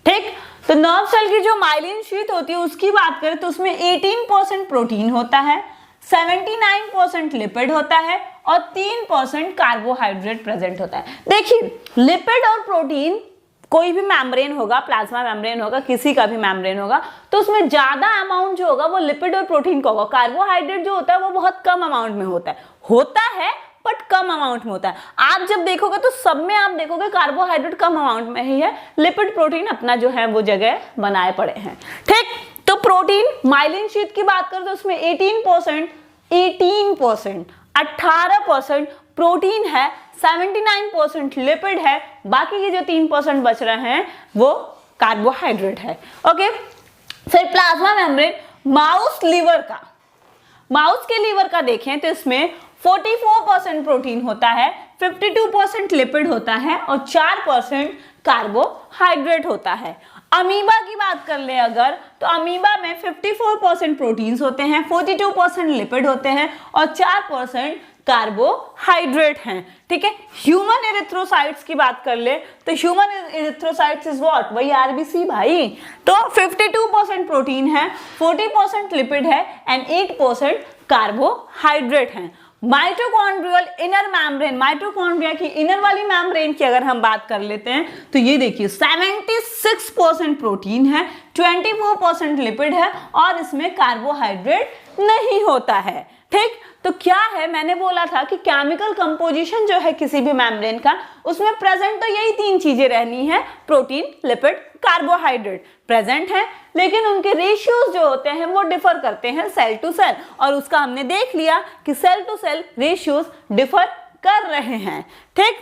ठीक, तो नर्व सेल की जो माइलिन शीथ होती है उसकी बात करें तो उसमें 18% प्रोटीन होता है, 79% लिपिड होता है और 3% कार्बोहाइड्रेट प्रेजेंट होता है। देखिए, लिपिड और प्रोटीन, कोई भी मेम्ब्रेन होगा, प्लाज्मा मेम्ब्रेन होगा, किसी का भी मेम्ब्रेन होगा, तो उसमें ज्यादा अमाउंट जो होगा वो लिपिड और प्रोटीन का होगा। कार्बोहाइड्रेट जो होता है वो बहुत कम अमाउंट में होता है बट कम अमाउंट में होता है। आप जब देखोगे तो सब में आप देखोगे कार्बोहाइड्रेट कम अमाउंट में ही है, लिपिड प्रोटीन अपना जो है वो जगह बनाए पड़े हैं। ठीक, तो प्रोटीन माइलिन शीथ की बात करें तो उसमें 18% प्रोटीन है, 79% लिपिड है, बाकी के जो 3% बच रहे हैं वो कार्बोहाइड्रेट है। ओके, फिर प्लाज्मा मेम्ब्रेन माउस के लीवर का देखें तो इसमें 44% प्रोटीन होता है, 52% लिपिड होता है और 4% कार्बोहाइड्रेट होता है। अमीबा की बात कर ले अगर, तो अमीबा में 54% प्रोटीन्स होते हैं, 42% लिपिड होते हैं और 4% कार्बोहाइड्रेट हैं। ठीक है, ह्यूमन एरिथ्रोसाइट्स की बात कर ले तो ह्यूमन एरिथ्रोसाइट्स इज व्हाट? वही आरबीसी भाई। तो 52% प्रोटीन है, 40% लिपिड है एंड 8% कार्बोहाइड्रेट हैं। माइटोकॉन्ड्रियल इनर मेम्ब्रेन, माइटोकॉन्ड्रिया की इनर वाली मेम्ब्रेन की अगर हम बात कर लेते हैं तो ये देखिए 76% प्रोटीन है, 24% लिपिड है और इसमें कार्बोहाइड्रेट नहीं होता है। ठीक, तो क्या है, मैंने बोला था कि केमिकल कंपोजिशन जो है किसी भी मेम्ब्रेन का, उसमें प्रेजेंट तो यही तीन चीजें रहनी है, प्रोटीन, लिपिड, कार्बोहाइड्रेट प्रेजेंट है, लेकिन उनके रेशियोज जो होते हैं वो डिफर करते हैं सेल टू सेल, और उसका हमने देख लिया कि cell to cell ratios differ कर रहे हैं। ठीक,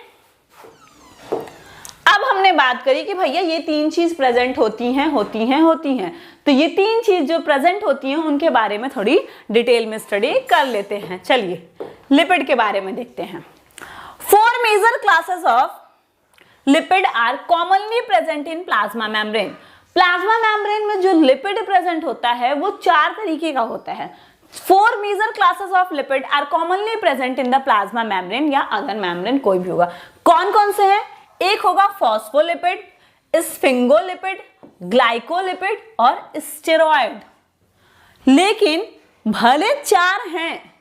अब हमने बात करी कि भैया ये तीन चीज प्रेजेंट होती हैं, तो ये तीन चीज जो प्रेजेंट होती हैं उनके बारे में थोड़ी डिटेल में स्टडी कर लेते हैं। चलिए लिपिड के बारे में देखते हैं। 4 major classes of lipid are commonly present in plasma membrane. Plasma membrane में जो लिपिड प्रेजेंट होता है वो 4 तरीके का होता है। 4 major classes of lipid are commonly present in the plasma membrane या अदर मेम्ब्रेन, कोई भी होगा। कौन कौन से हैं? एक होगा फॉस्फोलिपिड, स्फिंगोलिपिड, ग्लाइकोलिपिड और स्टेरॉइड। लेकिन भले 4 हैं,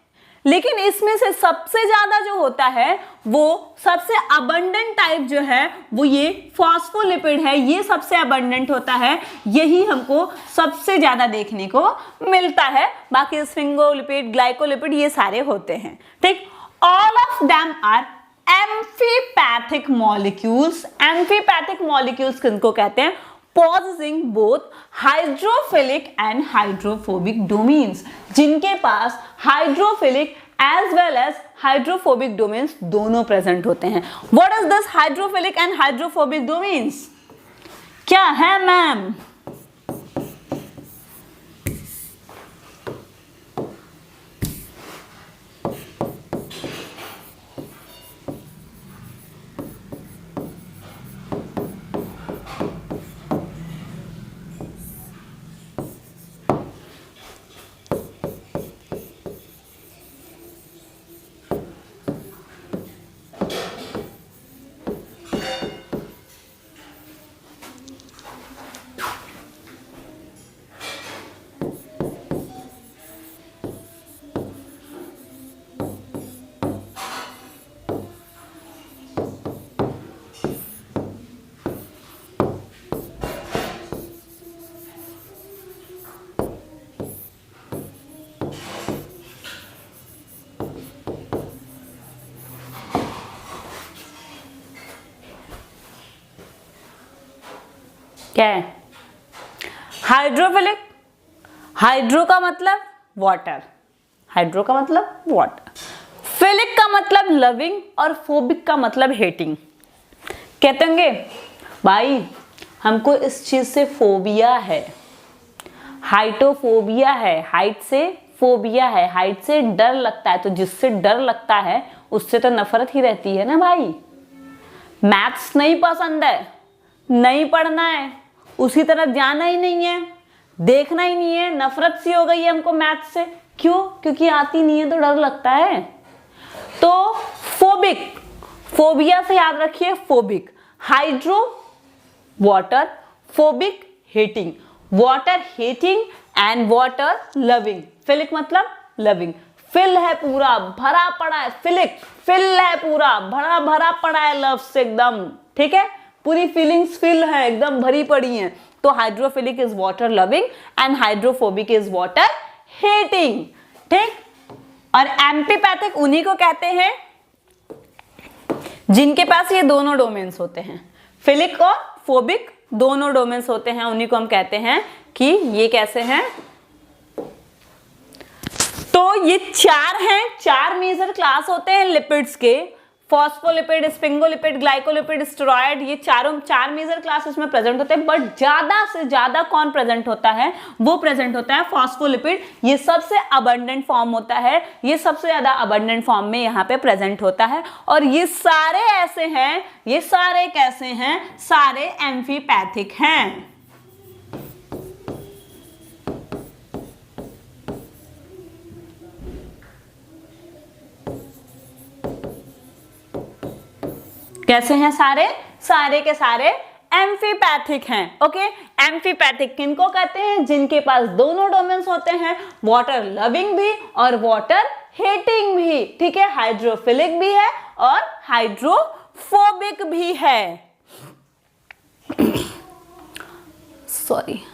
लेकिन इसमें से सबसे ज्यादा जो होता है वो सबसे अबंडेंट टाइप जो है वो ये फॉस्फोलिपिड है, ये सबसे अबंडेंट होता है, यही हमको सबसे ज्यादा देखने को मिलता है। बाकी स्फिंगोलिपिड, ग्लाइकोलिपिड ये सारे होते हैं। ठीक, all of them are amphipathic molecules. Amphipathic molecules किनको कहते हैं? possessing both hydrophilic and hydrophobic domains, जिनके पास hydrophilic as well as hydrophobic domains दोनों प्रेजेंट होते हैं। What is this hydrophilic and hydrophobic domains? क्या है मैम? क्या है? हाइड्रोफिलिक। हाइड्रो का मतलब वाटर, हाइड्रो का मतलब वाटर, फिलिक का मतलब लविंग और फोबिक का मतलब हेटिंग। कहते होंगे भाई हमको इस चीज से फोबिया है, हाइटोफोबिया है, हाइट से फोबिया है, हाइट से डर लगता है। तो जिससे डर लगता है उससे तो नफरत ही रहती है ना भाई। मैथ्स नहीं पसंद है, नहीं पढ़ना है, उसी तरफ जाना ही नहीं है, देखना ही नहीं है, नफरत सी हो गई है हमको मैथ्स से। क्यों? क्योंकि आती नहीं है तो डर लगता है। तो फोबिक, फोबिया से याद रखिए phobic. Hydro water, phobic hating, water hating and water loving. Philic मतलब लविंग। फिल है पूरा भरा पड़ा है, फिलिक फिल है पूरा भरा भरा पड़ा है लव से एकदम, ठीक है, पूरी फीलिंग्स फिल है एकदम भरी पड़ी हैं। तो hydrophilic is water loving and hydrophobic is water hating, ठीक। और एम्पीपैथिक उन्हीं को कहते हैं जिनके पास ये दोनों डोमेन्स होते हैं, फिलिक और फोबिक दोनों डोमेन्स होते हैं, उन्हीं को हम कहते हैं कि ये कैसे हैं। तो ये चार हैं, चार मेजर क्लास होते हैं लिपिड्स के, फॉस्फोलिपिड, स्पिंगोलिपिड, ग्लाइकोलिपिड, स्टेरॉइड, ये चार मेजर क्लास इसमें प्रेजेंट होते हैं। बट ज्यादा से ज्यादा कौन प्रेजेंट होता है? वो प्रेजेंट होता है फॉस्फोलिपिड। ये सबसे अबंडेंट फॉर्म होता है, ये सबसे ज्यादा अबंडेंट फॉर्म में यहाँ पे प्रेजेंट होता है। और ये सारे ऐसे हैं, ये सारे कैसे हैं? सारे एम्फीपैथिक हैं। कैसे हैं? सारे सारे के सारे एम्फीपैथिक हैं। ओके, एम्फीपैथिक किनको कहते हैं? जिनके पास दोनों डोमेन्स होते हैं, वाटर लविंग भी और वाटर हेटिंग भी, ठीक है। हाइड्रोफिलिक भी है और हाइड्रोफोबिक भी है। Sorry,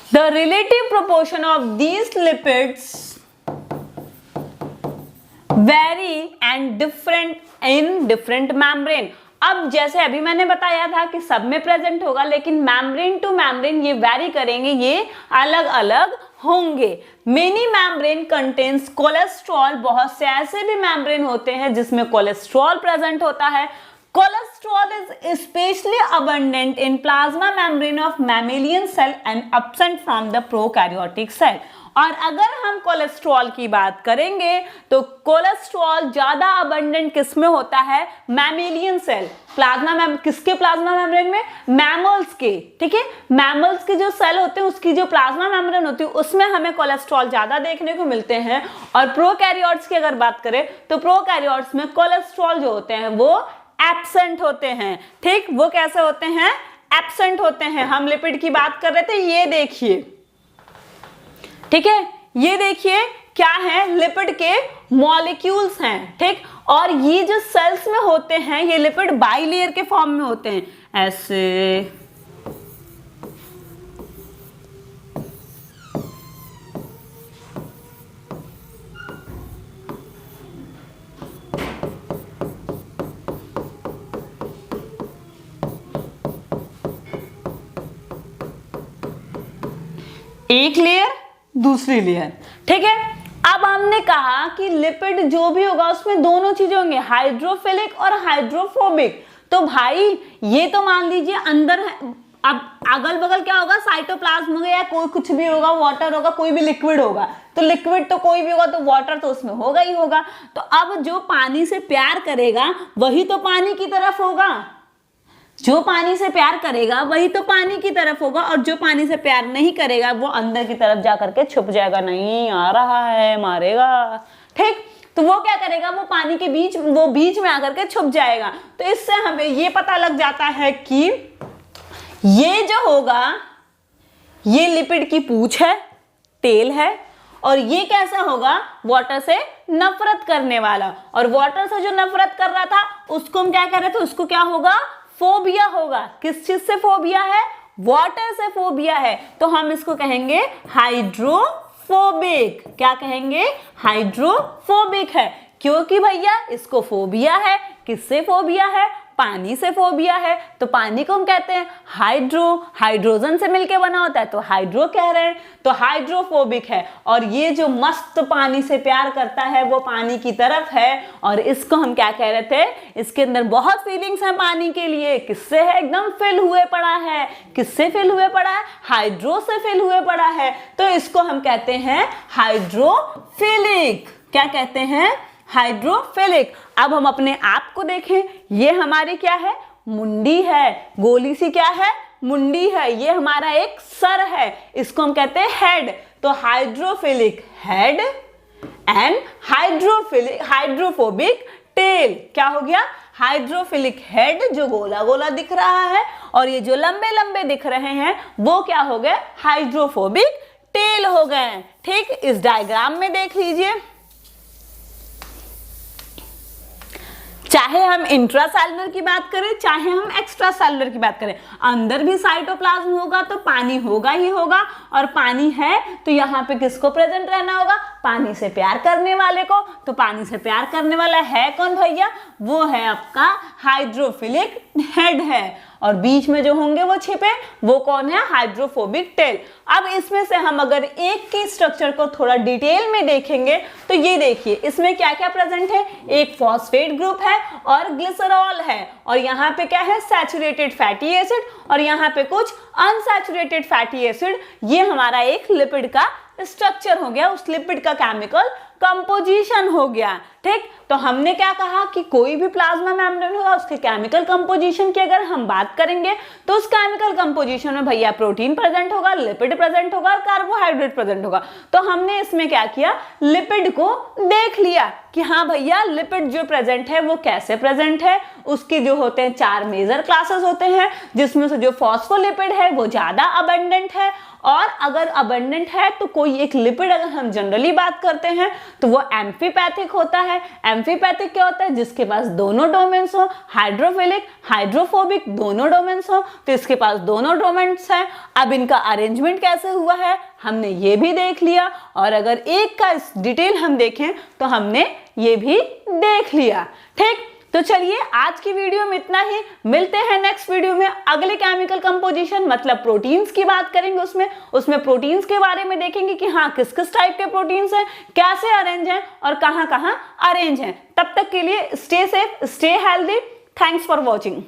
the relative proportion of these lipids vary and different in different membrane। अब जैसे अभी मैंने बताया था कि सब में प्रेजेंट होगा, लेकिन मेम्ब्रेन टू मेम्ब्रेन ये वैरी करेंगे, ये अलग अलग होंगे। मेनी मेम्ब्रेन कंटेन्स कोलेस्ट्रॉल, बहुत से ऐसे भी मेम्ब्रेन होते हैं जिसमें कोलेस्ट्रॉल प्रेजेंट होता है। Cholesterol is especially abundant in plasma membrane of mammalian cell and absent from the prokaryotic cell। और अगर हम कोलेस्ट्रॉल की बात करेंगे तो कोलेस्ट्रॉल ज्यादा अबंडेंट किस में होता है? मैमेलियन सेल, प्लाज्मा किसके प्लाज्मा मेम्ब्रेन में? मैमल्स के, ठीक है। मैमल्स के जो सेल होते हैं उसकी जो प्लाज्मा मेम्ब्रेन होती है उसमें हमें कोलेस्ट्रॉल ज्यादा देखने को मिलते हैं। और प्रोकैरियोट्स की अगर बात करें तो प्रोकैरियोट्स में कोलेस्ट्रॉल जो होते हैं वो एब्सेंट होते हैं, ठीक। वो कैसे होते हैं? एब्सेंट होते हैं। हम लिपिड की बात कर रहे थे, ये देखिए, ठीक है, ये देखिए क्या है? लिपिड के मॉलिक्यूल्स हैं, ठीक। और ये जो सेल्स में होते हैं ये लिपिड बाइलेयर के फॉर्म में होते हैं, ऐसे, एक लेयर दूसरी लेयर, ठीक है। अब हमने कहा कि लिपिड जो भी होगा उसमें दोनों चीजें होंगी, हाइड्रोफिलिक और हाइड्रोफोबिक। तो भाई ये तो मान लीजिए अंदर है, अब अगल बगल क्या होगा? साइटोप्लाज्म होगा या कोई कुछ भी होगा, वाटर होगा, कोई भी लिक्विड होगा। तो लिक्विड तो कोई भी होगा तो वाटर तो उसमें होगा ही होगा। तो अब जो पानी से प्यार करेगा वही तो पानी की तरफ होगा, जो पानी से प्यार करेगा वही तो पानी की तरफ होगा, और जो पानी से प्यार नहीं करेगा वो अंदर की तरफ जा करके छुप जाएगा, नहीं आ रहा है मारेगा, ठीक। तो वो क्या करेगा? वो पानी के बीच, वो बीच में आकर के छुप जाएगा। तो इससे हमें ये पता लग जाता है कि ये जो होगा ये लिपिड की पूंछ है, टेल है, और ये कैसा होगा? वाटर से नफरत करने वाला। और वाटर से जो नफरत कर रहा था उसको हम क्या कह रहे थे? उसको क्या होगा? फोबिया होगा। किस चीज से फोबिया है? वाटर से फोबिया है तो हम इसको कहेंगे हाइड्रोफोबिक। क्या कहेंगे? हाइड्रोफोबिक है, क्योंकि भैया इसको फोबिया है। किससे फोबिया है? पानी से फोबिया है। तो पानी को हम कहते हैं हाइड्रोजन से मिलके बना होता है तो हाइड्रो कह रहे हैं, तो हाइड्रोफोबिक है। और ये जो मस्त पानी से प्यार करता है वो पानी की तरफ है, और इसको हम क्या कह रहे थे? इसके अंदर बहुत फीलिंग्स हैं पानी के लिए। किससे है? एकदम फिल हुए पड़ा है। किससे फिल हुए पड़ा है? हाइड्रो से फिल हुए पड़ा है, तो इसको हम कहते हैं हाइड्रोफिलिक। क्या कहते हैं? हाइड्रोफिलिक। अब हम अपने आप को देखें, ये हमारी क्या है? मुंडी है। गोली सी क्या है? मुंडी है। ये हमारा एक सर है, इसको हम कहते हैं हेड। तो hydrophilic head and hydrophobic tell. क्या हो गया? हाइड्रोफिलिक हेड जो गोला गोला दिख रहा है, और ये जो लंबे लंबे दिख रहे हैं वो क्या हो गए? हाइड्रोफोबिक टेल हो गए। ठीक, इस डायग्राम में देख लीजिए, चाहे हम इंट्रासेल्युलर की बात करें चाहे हम एक्स्ट्रासेल्युलर की बात करें, अंदर भी साइटोप्लाज्म होगा तो पानी होगा ही होगा, और पानी है तो यहाँ पे किसको प्रेजेंट रहना होगा? पानी से प्यार करने वाले को। तो पानी से प्यार करने वाला है कौन भैया? वो है आपका हाइड्रोफिलिक हेड है, और बीच में जो होंगे वो छिपे वो कौन है? Hydrophobic tell. अब इसमें से हम अगर एक के स्ट्रक्चर को थोड़ा डिटेल में देखेंगे तो ये देखिए इसमें क्या क्या प्रेजेंट है। एक फॉस्फेट ग्रुप है और ग्लिसरॉल है, और यहाँ पे क्या है? सैचुरेटेड फैटी एसिड, और यहाँ पे कुछ अनसैचुरेटेड फैटी एसिड। ये हमारा एक लिपिड का स्ट्रक्चर हो गया, उस लिपिड का केमिकल कंपोजिशन हो गया। ठीक, तो हमने क्या कहा कि कोई भी प्लाज्मा मेम्ब्रेन होगा उसके केमिकल कंपोजिशन की अगर हम बात करेंगे तो उस केमिकल कंपोजिशन में भैया प्रोटीन प्रेजेंट होगा, लिपिड प्रेजेंट होगा और कार्बोहाइड्रेट प्रेजेंट होगा। तो हमने इसमें क्या किया? लिपिड को देख लिया कि हाँ भैया लिपिड जो प्रेजेंट है वो कैसे प्रेजेंट है। उसके जो होते हैं 4 मेजर क्लासेस होते हैं, जिसमें से जो फॉस्फोलिपिड है वो ज्यादा अबंडेंट है, और अगर अबंडेंट है तो कोई एक लिपिड अगर हम जनरली बात करते हैं तो वो एम्फीपैथिक होता है। एम्फीपैथिक क्या होता है? जिसके पास दोनों डोमेन्स हो, हाइड्रोफिलिक हाइड्रोफोबिक दोनों डोमेन्स हो, तो इसके पास दोनों डोमेन्स हैं। अब इनका अरेंजमेंट कैसे हुआ है हमने ये भी देख लिया, और अगर एक का डिटेल हम देखें तो हमने ये भी देख लिया। ठीक, तो चलिए आज की वीडियो में इतना ही। मिलते हैं नेक्स्ट वीडियो में अगले केमिकल कंपोजिशन मतलब प्रोटीन्स की बात करेंगे। उसमें प्रोटीन्स के बारे में देखेंगे कि हाँ किस किस टाइप के प्रोटीन्स हैं, कैसे अरेंज हैं और कहाँ कहाँ अरेंज हैं। तब तक के लिए stay safe, stay healthy. Thanks for watching.